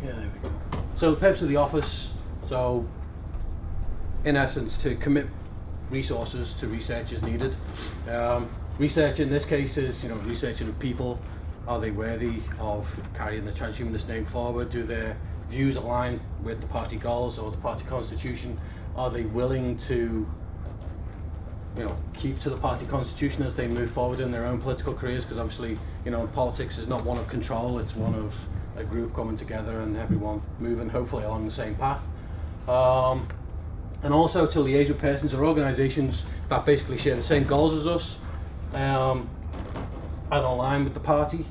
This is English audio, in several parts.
Yeah, there we go. So the purpose of the office, so in essence, to commit resources to research as needed. Research in this case is, researching of people. Are they worthy of carrying the transhumanist name forward? Do their views align with the party goals or the party constitution? Are they willing to, keep to the party constitution as they move forward in their own political careers? Because obviously, politics is not one of control, it's one of a group coming together and everyone moving hopefully along the same path. And also to liaise with persons or organisations that basically share the same goals as us and align with the party.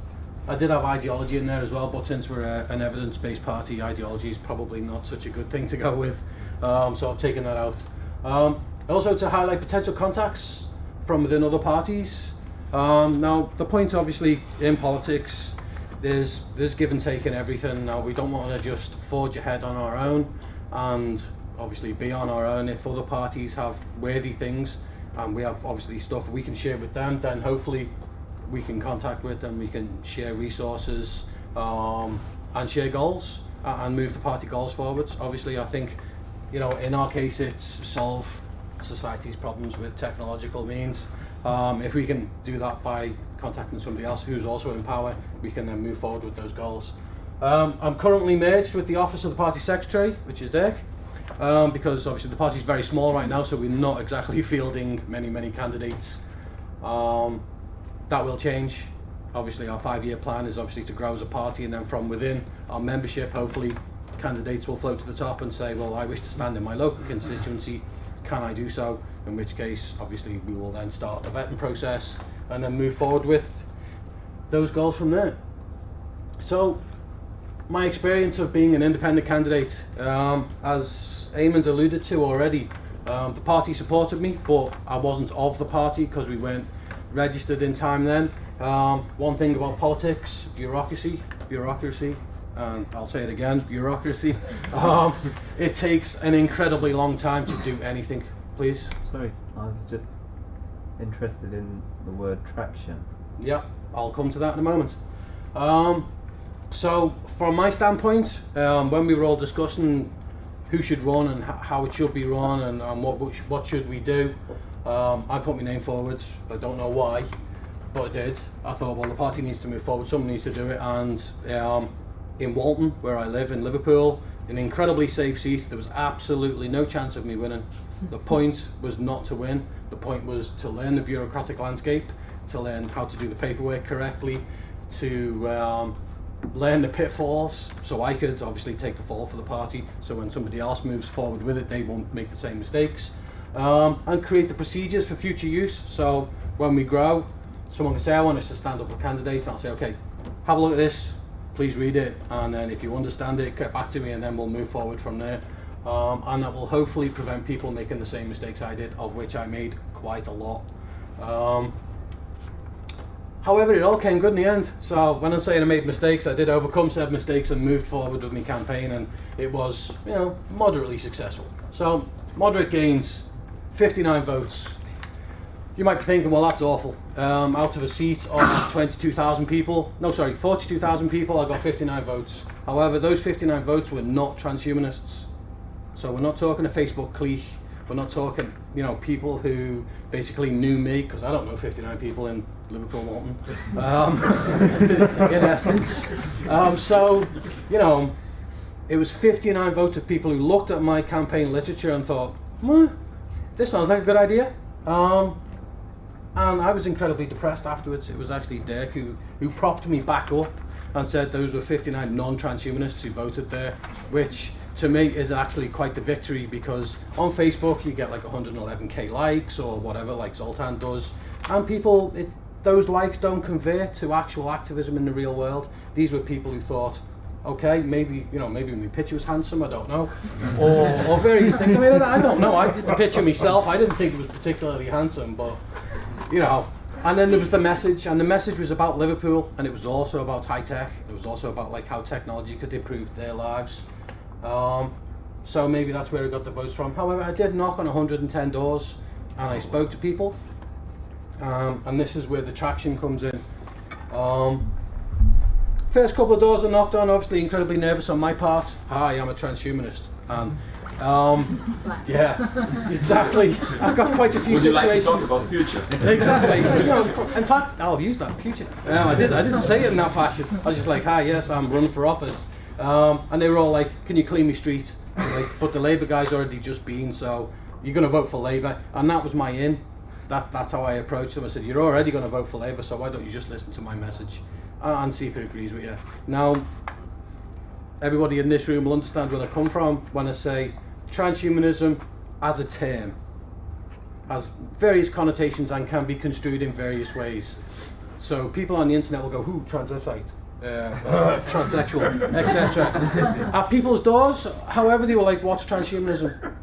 I did have ideology in there as well, but since we're an evidence-based party, ideology is probably not such a good thing to go with, so I've taken that out. Also to highlight potential contacts from within other parties. Now the point obviously in politics, there's give and take in everything. Now we don't want to just forge ahead on our own and obviously be on our own. If other parties have worthy things and we have obviously stuff we can share with them, then hopefully we can contact with them, we can share resources and share goals and move the party goals forwards. Obviously I think, in our case it's solve society's problems with technological means. If we can do that by contacting somebody else who's also in power, we can then move forward with those goals. I'm currently merged with the office of the party secretary, which is Dirk, because obviously the party is very small right now, so we're not exactly fielding many candidates. That will change. Obviously our 5-year plan is obviously to grow as a party, and then from within our membership, hopefully candidates will float to the top and say, well, I wish to stand in my local constituency, can I do so? In which case, obviously, we will then start the vetting process and then move forward with those goals from there. So, my experience of being an independent candidate, as Eamon's alluded to already, the party supported me, but I wasn't of the party because we weren't registered in time then. One thing about politics, bureaucracy, and I'll say it again, bureaucracy. It takes an incredibly long time to do anything. Please. Sorry, I was just interested in the word traction. Yeah, I'll come to that in a moment. So from my standpoint, when we were all discussing who should run and how it should be run and what should we do, I put my name forward. I don't know why, but I did. I thought, well, the party needs to move forward, someone needs to do it, and in Walton, where I live in Liverpool, an incredibly safe seat, there was absolutely no chance of me winning. The point was not to win, the point was to learn the bureaucratic landscape, to learn how to do the paperwork correctly, to learn the pitfalls, so I could obviously take the fall for the party, so when somebody else moves forward with it, they won't make the same mistakes, and create the procedures for future use. So when we grow, someone can say, I want us to stand up a candidate, and I'll say, okay, have a look at this, please read it, and then if you understand it, get back to me, and then we'll move forward from there. And that will hopefully prevent people making the same mistakes I did, of which I made quite a lot. However, it all came good in the end. So when I'm saying I made mistakes, I did overcome said mistakes and moved forward with my campaign, and it was, moderately successful. So moderate gains, 59 votes. You might be thinking, well, that's awful. Out of a seat of 42,000 people, no, sorry, 42,000 people, I got 59 votes. However, those 59 votes were not transhumanists. So we're not talking a Facebook clique. We're not talking, people who basically knew me, because I don't know 59 people in Liverpool, Walton, in essence. So, it was 59 votes of people who looked at my campaign literature and thought, this sounds like a good idea. And I was incredibly depressed afterwards. It was actually Dirk who propped me back up and said those were 59 non-transhumanists who voted there, which to me is actually quite the victory, because on Facebook you get like 111k likes or whatever, like Zoltan does, and people, those likes don't convert to actual activism in the real world. These were people who thought, okay, maybe my picture was handsome, I don't know, or various things. I mean, I don't know. I did the picture myself. I didn't think it was particularly handsome, but And then there was the message, and the message was about Liverpool, and it was also about high tech. It was also about like how technology could improve their lives. So maybe that's where I got the votes from. However, I did knock on 110 doors, and I spoke to people, and this is where the traction comes in. first couple of doors I knocked on, obviously incredibly nervous on my part. Hi, I'm a transhumanist. And yeah, exactly. I've got quite a few Would you situations. like to talk about future? Exactly. In fact, I'll use that future. I didn't say it in that fashion. I was just like, hi, yes, I'm running for office. And they were all like, can you clean me street? Like, but the Labour guy's already just been, so you're going to vote for Labour. And that was my in. That's how I approached them. I said, you're already going to vote for Labour, so why don't you just listen to my message and see if it agrees with you. Now, everybody in this room will understand where I come from when I say transhumanism as a term has various connotations and can be construed in various ways. So people on the internet will go, who, transvestite, transsexual, etc. At people's doors, however, they were like, what's transhumanism?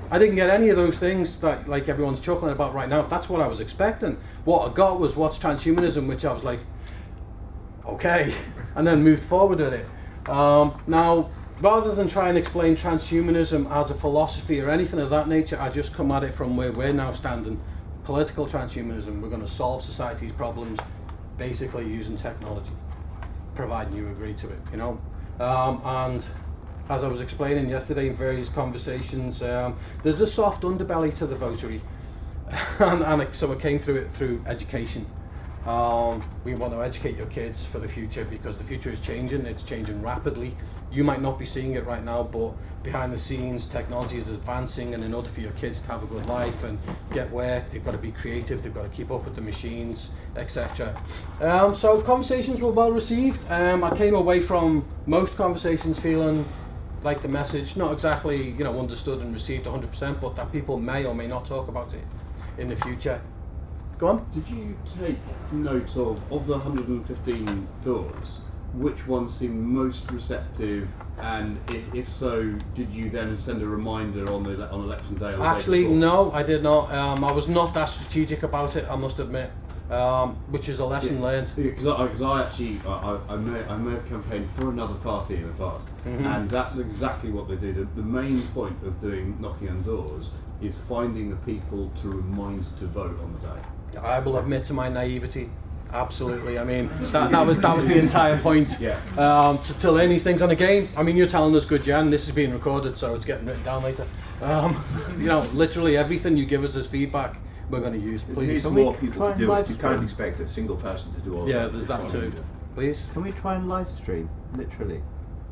I didn't get any of those things that like everyone's chuckling about right now. That's what I was expecting. What I got was what's transhumanism, which I was like, okay, and then moved forward with it. Now, rather than try and explain transhumanism as a philosophy or anything of that nature, I just come at it from where we're now standing. Political transhumanism, we're going to solve society's problems basically using technology, providing you agree to it, you know. And as I was explaining yesterday in various conversations, there's a soft underbelly to the votary, so I came through it through education. We want to educate your kids for the future because the future is changing, it's changing rapidly. You might not be seeing it right now, but behind the scenes technology is advancing, and in order for your kids to have a good life and get work, they've got to be creative, they've got to keep up with the machines, etc. So conversations were well received. I came away from most conversations feeling like the message, not exactly understood and received 100%, but that people may or may not talk about it in the future. Go on. Did you take note of the 115 doors, which ones seemed most receptive, and if so, did you then send a reminder on election day? Or Actually, no, I did not. I was not that strategic about it, I must admit, which is a lesson learned. Because I may have campaigned for another party in the past, and that's exactly what they do. The main point of doing knocking on doors is finding the people to remind to vote on the day. I will admit to my naivety. Absolutely. I mean, that was the entire point. Yeah. To learn these things. And again, I mean, you're telling us good, Jan. This is being recorded, so it's getting written down later. Literally everything you give us as feedback, we're going to use. Please. Can more people to do it. You can't expect a single person to do all that. Yeah, there's that too. Please. Can we try and live stream, literally?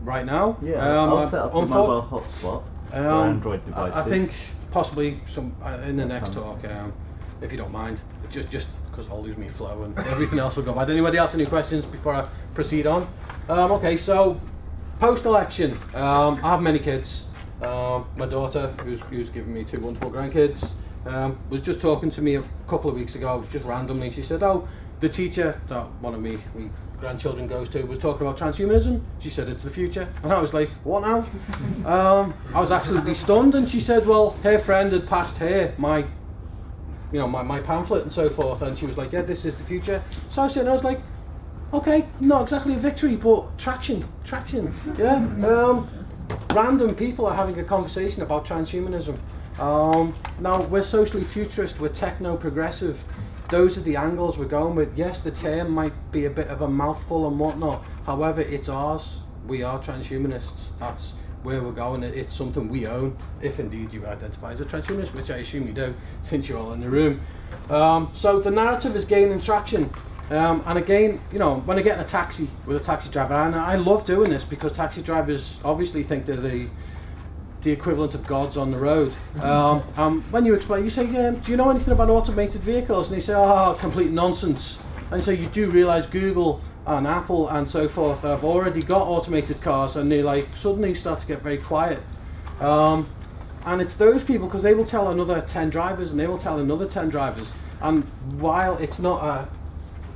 Right now? Yeah, I'll set up a mobile hotspot for Android devices. I think possibly some in the next talk, if you don't mind. Just because I'll lose my flow and everything else will go bad. Anybody else any questions before I proceed on? Okay, so post-election, I have many kids. My daughter, who's given me 2 wonderful grandkids, was just talking to me a couple of weeks ago, just randomly. She said, oh, the teacher that one of me grandchildren goes to was talking about transhumanism. She said it's the future, and I was like, what now? I was absolutely stunned, and she said, well, her friend had passed her my pamphlet and so forth, and she was like, yeah, this is the future. So I was like, okay, not exactly a victory, but traction, yeah. Random people are having a conversation about transhumanism. Now, we're socially futurist, we're techno-progressive. Those are the angles we're going with. Yes, the term might be a bit of a mouthful and whatnot, however, it's ours. We are transhumanists. That's where we're going. It's something we own, if indeed you identify as a transhumanist, which I assume you do, since you're all in the room. So the narrative is gaining traction. And again, when I get in a taxi with a taxi driver, and I love doing this because taxi drivers obviously think they're the equivalent of gods on the road. When you explain, you say, do you know anything about automated vehicles? And they say, oh, complete nonsense. And so you do realise Google and Apple and so forth have already got automated cars, and they suddenly start to get very quiet. And it's those people, because they will tell another 10 drivers and they will tell another 10 drivers. And while it's not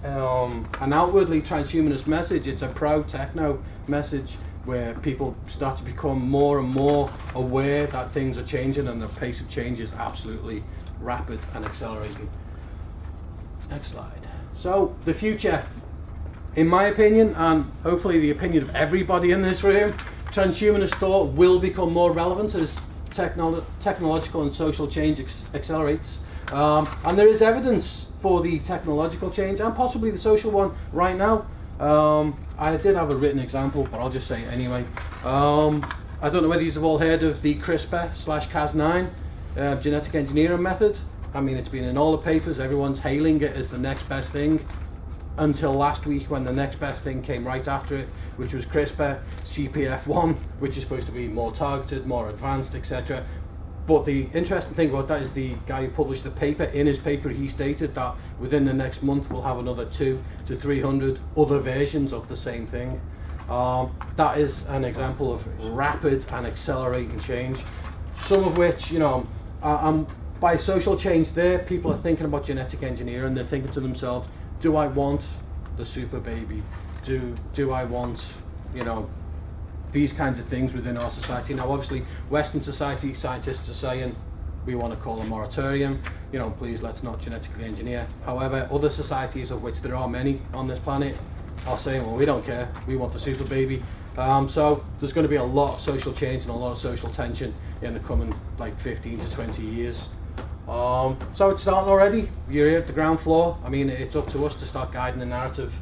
an outwardly transhumanist message, it's a pro-techno message where people start to become more and more aware that things are changing, and the pace of change is absolutely rapid and accelerating. Next slide. So the future, in my opinion, and hopefully the opinion of everybody in this room, transhumanist thought will become more relevant as technological and social change accelerates. And there is evidence for the technological change and possibly the social one right now. I did have a written example, but I'll just say it anyway. I don't know whether you've all heard of the CRISPR/Cas9 genetic engineering method. I mean, it's been in all the papers, everyone's hailing it as the next best thing, until last week when the next best thing came right after it, which was CRISPR CPF1, which is supposed to be more targeted, more advanced, etc. But the interesting thing about that is the guy who published the paper, in his paper he stated that within the next month we'll have another 200 to 300 other versions of the same thing. That is an example of rapid and accelerating change, some of which, you know, by social change there, people are thinking about genetic engineering, they're thinking to themselves, do I want the super baby? Do I want, you know, these kinds of things within our society? Now obviously Western society, scientists are saying we want to call a moratorium, you know, please let's not genetically engineer. However, other societies, of which there are many on this planet, are saying, well, we don't care, we want the super baby. So there's going to be a lot of social change and a lot of social tension in the coming like 15 to 20 years. So it's starting already. You're here at the ground floor. I mean, it's up to us to start guiding the narrative.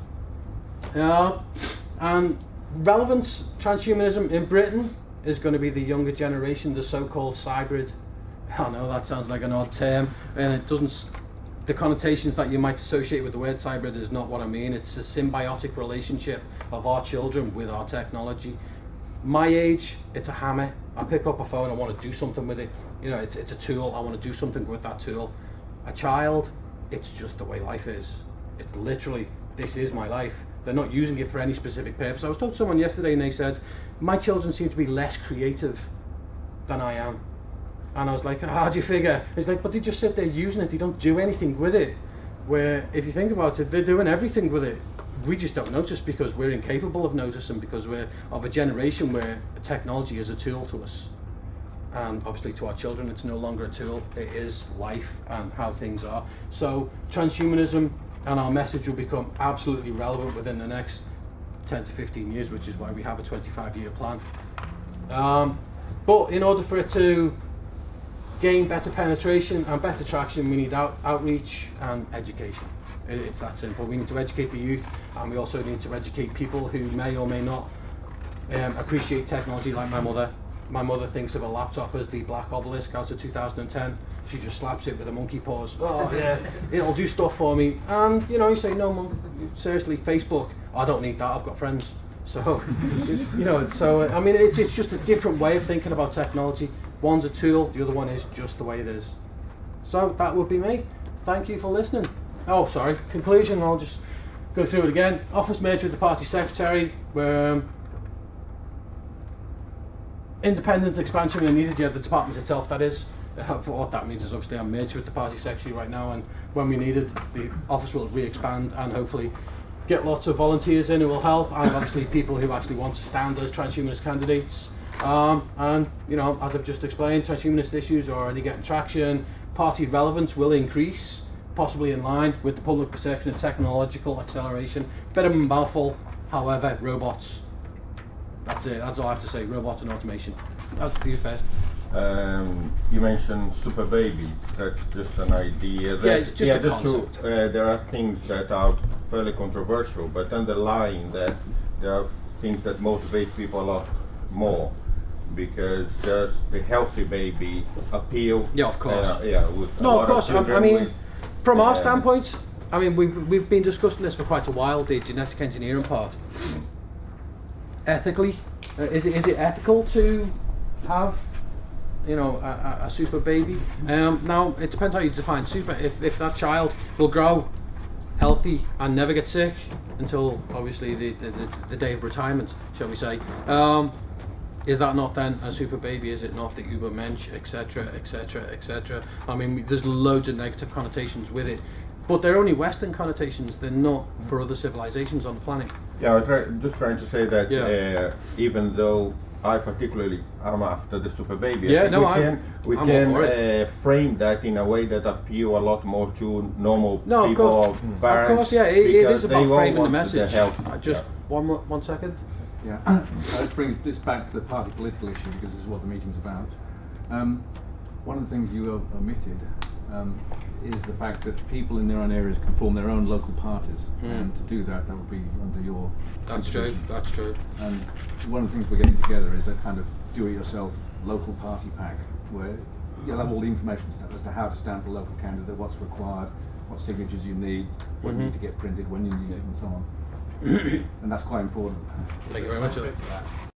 And relevance, transhumanism in Britain is going to be the younger generation, the so-called cybrid. I know that sounds like an odd term, and it doesn't. The connotations that you might associate with the word cybrid is not what I mean. It's a symbiotic relationship of our children with our technology. My age, it's a hammer. I pick up a phone, I want to do something with it. You know, it's a tool, I want to do something with that tool. A child, it's just the way life is. It's literally, this is my life. They're not using it for any specific purpose. I was talking to someone yesterday and they said, my children seem to be less creative than I am. And I was like, how do you figure? It's like, but they just sit there using it, they don't do anything with it. Where, if you think about it, they're doing everything with it. We just don't notice because we're incapable of noticing, because we're of a generation where technology is a tool to us. And obviously to our children, it's no longer a tool, it is life and how things are. So transhumanism and our message will become absolutely relevant within the next 10 to 15 years, which is why we have a 25-year plan. But in order for it to gain better penetration and better traction, we need outreach and education. It's that simple. We need to educate the youth, and we also need to educate people who may or may not appreciate technology, like my mother. My mother thinks of a laptop as the black obelisk out of 2010. She just slaps it with a monkey paws. Oh yeah, it'll do stuff for me. And you know, you say, no, Mum, seriously, Facebook, I don't need that, I've got friends. So, you know, so I mean, it's just a different way of thinking about technology. One's a tool, the other one is just the way it is. So that would be me. Thank you for listening. Oh, sorry, conclusion, I'll just go through it again. Office merged with the party secretary, where independent expansion when needed. Yeah, the department itself, that is. What that means is obviously I'm merged with the party secretary right now, and when we need it, the office will re-expand and hopefully get lots of volunteers in who will help, and obviously people who actually want to stand as transhumanist candidates. And you know, as I've just explained, transhumanist issues are already getting traction. Party relevance will increase, possibly in line with the public perception of technological acceleration. Bit of a mouthful, however, robots. That's it, that's all I have to say, robots and automation. That's you first. You mentioned super babies, that's just an idea. That, yeah, it's just a concept. There are things that are fairly controversial, but underlying that there are things that motivate people a lot more, because there's the healthy baby appeal. Yeah, of course. With no, of course. I mean, from our standpoint, I mean, we've been discussing this for quite a while, the genetic engineering part. Ethically, is it ethical to have, you know, a super baby? Now it depends how you define super. If that child will grow healthy and never get sick until obviously the day of retirement, shall we say, is that not then a super baby? Is it not the Ubermensch, etc., etc., etc.? I mean, there's loads of negative connotations with it, but they're only Western connotations. They're not for other civilizations on the planet. Yeah, I'm just trying to say that even though I particularly am after the super baby, we can frame that in a way that appeal a lot more to normal people. Of course, yeah, it is about framing the message. Just one second. Yeah, let's bring this back to the party political issue, because this is what the meeting's about. One of the things you omitted is the fact that people in their own areas can form their own local parties, and to do that would be under your supervision. That's true. And one of the things we're getting together is a kind of do-it-yourself local party pack, where you'll have all the information as to how to stand for a local candidate, what's required, what signatures you need, what you need to get printed, when you need it, and so on. And that's quite important. Thank you very much for that.